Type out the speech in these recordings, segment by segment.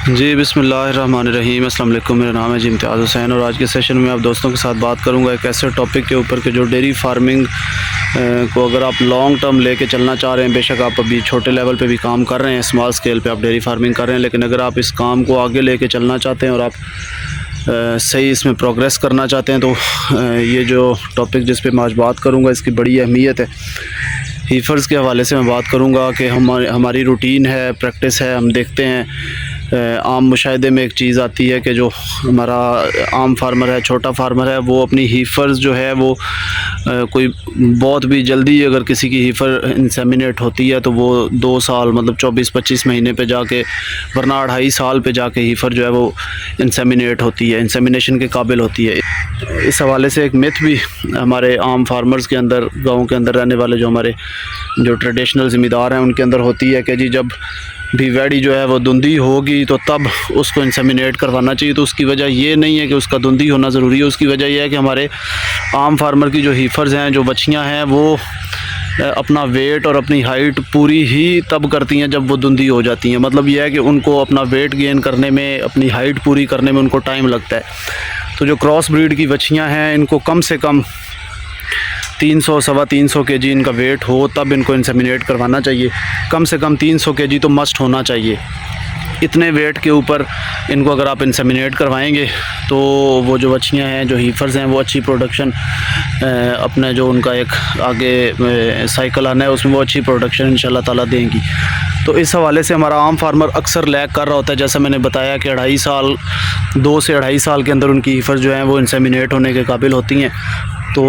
जी बिस्मिल्लाहिर्रहमानिर्रहीम अस्सलाम वालेकुम। मेरा नाम है जी इम्तियाज़ हुसैन और आज के सेशन में आप दोस्तों के साथ बात करूंगा एक ऐसे टॉपिक के ऊपर कि जो डेयरी फार्मिंग को अगर आप लॉन्ग टर्म लेके चलना चाह रहे हैं, बेशक आप अभी छोटे लेवल पे भी काम कर रहे हैं, स्मॉल स्केल पे आप डेयरी फार्मिंग कर रहे हैं, लेकिन अगर आप इस काम को आगे लेके चलना चाहते हैं और आप सही इसमें प्रोग्रेस करना चाहते हैं तो ये जो टॉपिक जिस पे मैं आज बात करूँगा इसकी बड़ी अहमियत है। हीफर्स के हवाले से मैं बात करूँगा कि हमारी रूटीन है, प्रैक्टिस है। हम देखते हैं आम मुशाहिदे में एक चीज़ आती है कि जो हमारा आम फार्मर है, छोटा फार्मर है, वो अपनी हीफर्स जो है वो कोई बहुत भी जल्दी अगर किसी की हीफर इंसेमिनेट होती है तो वो 2 साल मतलब 24-25 महीने पे जाके, वरना 2.5 साल पे जाके हीफर जो है वो इंसेमिनेट होती है, इंसेमिनेशन के काबिल होती है। इस हवाले से एक मिथ भी हमारे आम फार्मर्स के अंदर, गाँव के अंदर रहने वाले जो हमारे जो ट्रेडिशनल ज़िम्मेदार हैं उनके अंदर होती है कि जी जब भी वैडी जो है वो धुंधी होगी तो तब उसको इंसेमिनेट करवाना चाहिए। तो उसकी वजह ये नहीं है कि उसका धुंधी होना ज़रूरी है, उसकी वजह यह है कि हमारे आम फार्मर की जो हीफर्स हैं, जो बच्चियां हैं, वो अपना वेट और अपनी हाइट पूरी ही तब करती हैं जब वो धुंधी हो जाती हैं। मतलब यह है कि उनको अपना वेट गेन करने में, अपनी हाइट पूरी करने में उनको टाइम लगता है। तो जो क्रॉस ब्रीड की बच्चियाँ हैं इनको कम से कम 300-325 केजी इनका वेट हो तब इनको इंसेमिनेट करवाना चाहिए। कम से कम 300 केजी तो मस्ट होना चाहिए। इतने वेट के ऊपर इनको अगर आप इंसेमिनेट करवाएंगे तो वो जो बच्चियाँ हैं, जो हीफर्स हैं, वो अच्छी प्रोडक्शन अपने जो उनका एक आगे साइकिल आना है उसमें वो अच्छी प्रोडक्शन इंशाल्लाह ताला देंगी। तो इस हवाले से हमारा आम फार्मर अक्सर लैग कर रहा होता है। जैसा मैंने बताया कि 2 से 2.5 साल के अंदर उनकी हीफर्स जो हैं वो इंसेमिनेट होने के काबिल होती हैं। तो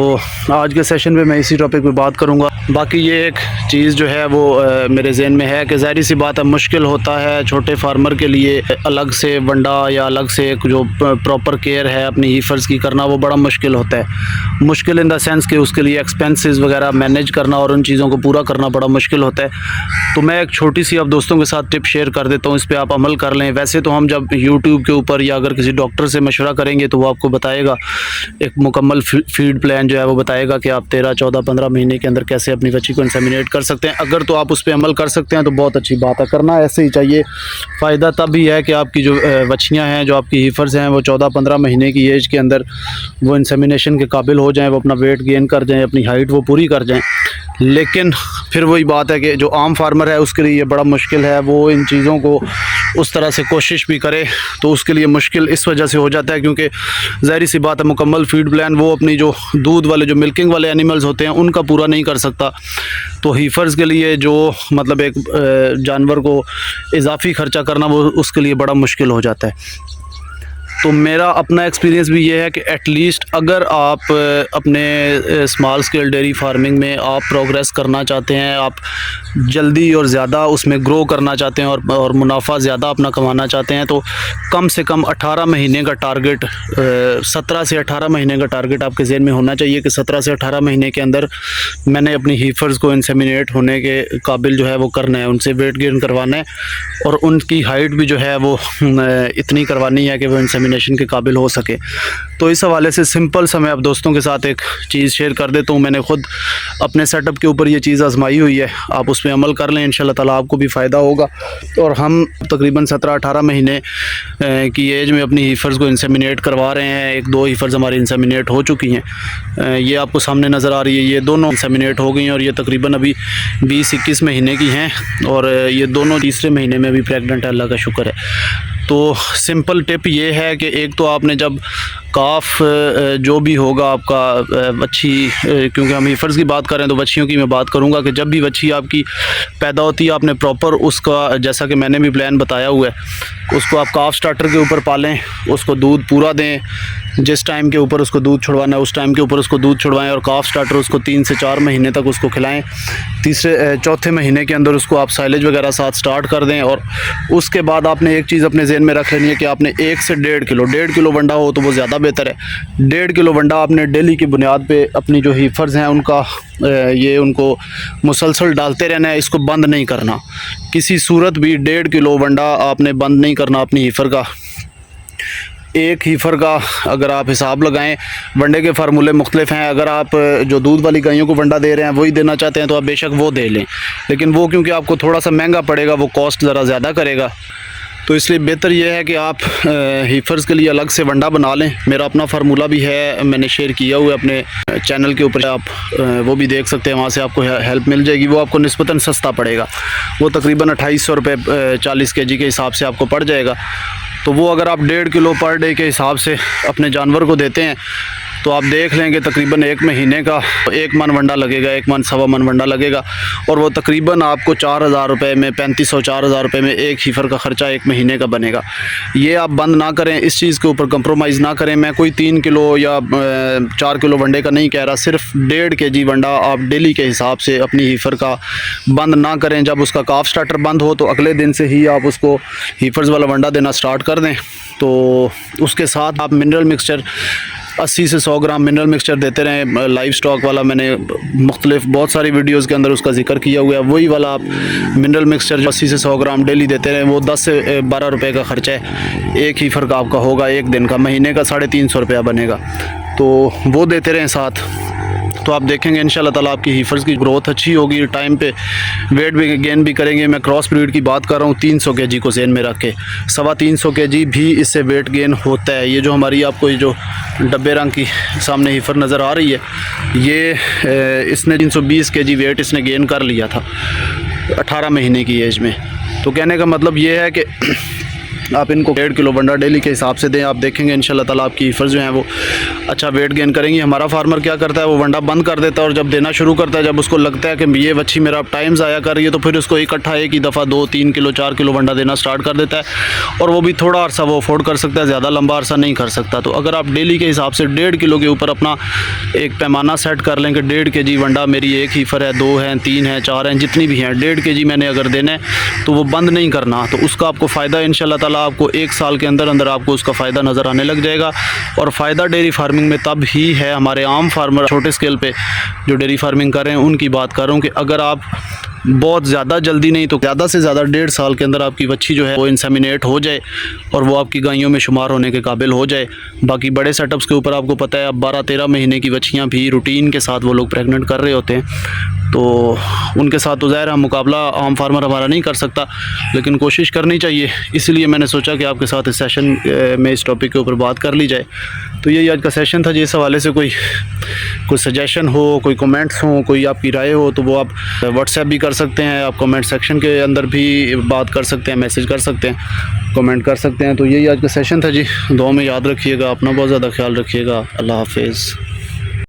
आज के सेशन में मैं इसी टॉपिक पे बात करूंगा। बाकी ये एक चीज़ जो है वो मेरे जहन में है कि ज़ाहिर सी बात है, मुश्किल होता है छोटे फार्मर के लिए अलग से वंडा या अलग से एक जो प्रॉपर केयर है अपनी हीफर्स की करना, वो बड़ा मुश्किल होता है। मुश्किल इन द सेंस कि उसके लिए एक्सपेंसेस वगैरह मैनेज करना और उन चीज़ों को पूरा करना बड़ा मुश्किल होता है। तो मैं एक छोटी सी आप दोस्तों के साथ टिप शेयर कर देता हूँ, इस पर आप अमल कर लें। वैसे तो हम जब यूट्यूब के ऊपर या अगर किसी डॉक्टर से मशवरा करेंगे तो वो आपको बताएगा, एक मुकम्मल फीड प्लान जो है वो बताएगा कि आप 13, 14, 15 महीने के अंदर कैसे अपनी बच्ची को इंसेमिनेट कर सकते हैं। अगर तो आप उस पर अमल कर सकते हैं तो बहुत अच्छी बात है, करना ऐसे ही चाहिए। फ़ायदा तब भी है कि आपकी जो बच्चियाँ हैं, जो आपकी हीफर्स हैं, वो 14-15 महीने की एज के अंदर वो इंसेमिनेशन के काबिल हो जाएँ, वो अपना वेट गेन कर जाएँ, अपनी हाइट वो पूरी कर जाएँ। लेकिन फिर वही बात है कि जो आम फार्मर है उसके लिए ये बड़ा मुश्किल है, वो इन चीज़ों को उस तरह से कोशिश भी करे तो उसके लिए मुश्किल इस वजह से हो जाता है क्योंकि ज़ाहिर सी बात है मुकम्मल फीड प्लान वो अपनी जो दूध वाले, जो मिल्किंग वाले एनिमल्स होते हैं उनका पूरा नहीं कर सकता। तो हीफर्स के लिए जो मतलब एक जानवर को इजाफी ख़र्चा करना वो उसके लिए बड़ा मुश्किल हो जाता है। तो मेरा अपना एक्सपीरियंस भी ये है कि एटलीस्ट अगर आप अपने स्मॉल स्केल डेयरी फार्मिंग में आप प्रोग्रेस करना चाहते हैं, आप जल्दी और ज़्यादा उसमें ग्रो करना चाहते हैं और मुनाफा ज़्यादा अपना कमाना चाहते हैं, तो कम से कम 18 महीने का टारगेट, 17 से 18 महीने का टारगेट आपके ज़हन में होना चाहिए कि 17 से 18 महीने के अंदर मैंने अपनी हीफर्स को इंसेमिनेट होने के काबिल जो है वो करना है, उनसे वेट गेन करवाना है और उनकी हाइट भी जो है वो इतनी करवानी है कि वो इंसेमिनेशन के काबिल हो सके। तो इस हवाले से सिंपल सा मैं अब दोस्तों के साथ एक चीज़ शेयर कर देता हूँ। मैंने ख़ुद अपने सेटअप के ऊपर ये चीज़ आजमाई हुई है, आप उस पर अमल कर लें, इंशाल्लाह ताला आपको भी फ़ायदा होगा। और हम तकरीबन 17-18 महीने की एज में अपनी हीफर्स को इंसेमिनेट करवा रहे हैं। 1-2 हीफर्स हमारी इंसेमिनेट हो चुकी हैं, ये आपको सामने नज़र आ रही है, ये दोनों इंसेमिनेट हो गई हैं और ये तकरीबन अभी 20-21 महीने की हैं और ये दोनों तीसरे महीने में भी प्रेगनेंट है, अल्लाह का शुक्र है। तो सिंपल टिप ये है कि एक तो आपने जब काफ जो भी होगा आपका बच्ची, क्योंकि हम हीफर्स की बात कर रहे हैं तो बच्चियों की मैं बात करूंगा कि जब भी बच्ची आपकी पैदा होती है आपने प्रॉपर उसका, जैसा कि मैंने भी प्लान बताया हुआ है, उसको आप काफ स्टार्टर के ऊपर पालें, उसको दूध पूरा दें, जिस टाइम के ऊपर उसको दूध छुड़वाना है उस टाइम के ऊपर उसको दूध छुड़वाएं और काफ स्टार्टर उसको 3 से 4 महीने तक उसको खिलाएं। चौथे महीने के अंदर उसको आप साइलेज वगैरह साथ स्टार्ट कर दें। और उसके बाद आपने एक चीज़ अपने जहन में रख लेनी है कि आपने 1 से 1.5 किलो वंडा हो तो वो ज़्यादा बेहतर है। 1.5 किलो वंडा आपने डेली की बुनियाद पे अपनी जो हीफर्स हैं उनका ये उनको मुसलसल डालते रहना है, इसको बंद नहीं करना किसी सूरत भी। 1.5 किलो वंडा आपने बंद नहीं करना अपनी हीफर का। एक हीफर का अगर आप हिसाब लगाएं, वंडे के फार्मूले मुख्तलिफ हैं। अगर आप जो दूध वाली गायों को वंडा दे रहे हैं वही देना चाहते हैं तो आप बेशक वो दे लें, लेकिन वो क्योंकि आपको थोड़ा सा महंगा पड़ेगा, वो कॉस्ट ज़रा ज़्यादा करेगा। तो इसलिए बेहतर ये है कि आप हीफर्स के लिए अलग से वंडा बना लें। मेरा अपना फार्मूला भी है, मैंने शेयर किया हुआ है अपने चैनल के ऊपर, आप वो भी देख सकते हैं, वहाँ से आपको हेल्प मिल जाएगी। वो आपको निस्बतन सस्ता पड़ेगा, वो तकरीबन 2800 रुपये 40 kg के हिसाब से आपको पड़ जाएगा। तो वो अगर आप 1.5 किलो पर डे के हिसाब से अपने जानवर को देते हैं तो आप देख लेंगे तकरीबन 1 महीने का 1 मन वंडा लगेगा, 1 मन सवा मन वंडा लगेगा, और वो तकरीबन आपको 4000 रुपये में 3500-4000 रुपये में एक हीफर का ख़र्चा 1 महीने का बनेगा। ये आप बंद ना करें, इस चीज़ के ऊपर कंप्रोमाइज़ ना करें। मैं कोई 3 किलो या 4 किलो वंडे का नहीं कह रहा, सिर्फ 1.5 kg वंडा आप डेली के हिसाब से अपनी हीफर का बंद ना करें। जब उसका काफ स्टार्टर बंद हो तो अगले दिन से ही आप उसको हीफर्स वाला वंडा देना स्टार्ट कर दें। तो उसके साथ आप मिनरल मिक्सचर 80 से 100 ग्राम मिनरल मिक्सचर देते रहें। लाइव स्टॉक वाला मैंने मुख्तलिफ बहुत सारी वीडियोस के अंदर उसका जिक्र किया हुआ है। वही वाला आप मिनरल मिक्सचर जो 80 से 100 ग्राम डेली देते रहें, वो 10 से 12 रुपये का ख़र्चा है, एक हीफर का आपका होगा एक दिन का, महीने का 350 रुपया बनेगा। तो वो देते रहें साथ, तो आप देखेंगे इंशाल्लाह ताला आपकी हीफर्स की ग्रोथ अच्छी होगी, टाइम पे वेट भी गेन भी करेंगे। मैं क्रॉस ब्रीड की बात कर रहा हूँ, 300 kg को ज़हन में रख के, 350 kg भी इससे वेट गेन होता है। ये जो हमारी आपको ये जो डब्बे रंग की सामने हीफर नज़र आ रही है, ये इसने 320 kg वेट इसने गेन कर लिया था 18 महीने की एज में। तो कहने का मतलब ये है कि आप इनको 1.5 किलो वंडा डेली के हिसाब से दें। आप देखेंगे इंशाल्लाह ताला आपकी हीफर्स जो हैं वो अच्छा वेट गेन करेंगी। हमारा फार्मर क्या करता है, वो वंडा बंद कर देता है और जब देना शुरू करता है, जब उसको लगता है कि ये बच्ची मेरा टाइम ज़ाया कर रही है, तो फिर उसको इकट्ठा एक ही दफ़ा 2-3 किलो 4 किलो वंडा देना स्टार्ट कर देता है। और वो भी थोड़ा अरसा वो अफोर्ड कर सकता है, ज़्यादा लंबा अरसा नहीं कर सकता। तो अगर आप डेली के हिसाब से 1.5 किलो के ऊपर अपना एक पैमाना सेट कर लें कि 1.5 kg वंडा मेरी एक हीफर है, 2 हैं, 3 हैं, 4 हैं, जितनी भी हैं, 1.5 kg मैंने अगर देना है तो वो बंद नहीं करना। तो उसका आपको फ़ायदा इंशाल्लाह ताला आपको 1 साल के अंदर अंदर आपको उसका फ़ायदा नज़र आने लग जाएगा। और फ़ायदा डेयरी फार्मिंग में तब ही है, हमारे आम फार्मर छोटे स्केल पे जो डेयरी फार्मिंग कर रहे हैं उनकी बात कर रहा हूँ, कि अगर आप बहुत ज़्यादा जल्दी नहीं तो ज़्यादा से ज़्यादा 1.5 साल के अंदर आपकी बच्ची जो है वो इंसेमिनेट हो जाए और वो आपकी गायों में शुमार होने के काबिल हो जाए। बाकी बड़े सेटअप्स के ऊपर आपको पता है, अब 12-13 महीने की बच्चियाँ भी रूटीन के साथ वो लोग प्रेग्नेंट कर रहे होते हैं। तो उनके साथ तो ज़ाहिर है मुकाबला आम फार्मर हमारा नहीं कर सकता, लेकिन कोशिश करनी चाहिए। इसलिए मैंने सोचा कि आपके साथ इस सेशन में इस टॉपिक के ऊपर बात कर ली जाए। तो यही आज का सेशन था जी। इस हवाले से कोई सजेशन हो, कोई कमेंट्स हो, कोई आपकी राय हो, तो वो आप व्हाट्सएप भी कर सकते हैं, आप कमेंट सेक्शन के अंदर भी बात कर सकते हैं, मैसेज कर सकते हैं, कमेंट कर सकते हैं। तो यही आज का सेशन था जी। दुआ में याद रखिएगा, अपना बहुत ज़्यादा ख्याल रखिएगा। अल्लाह हाफिज़।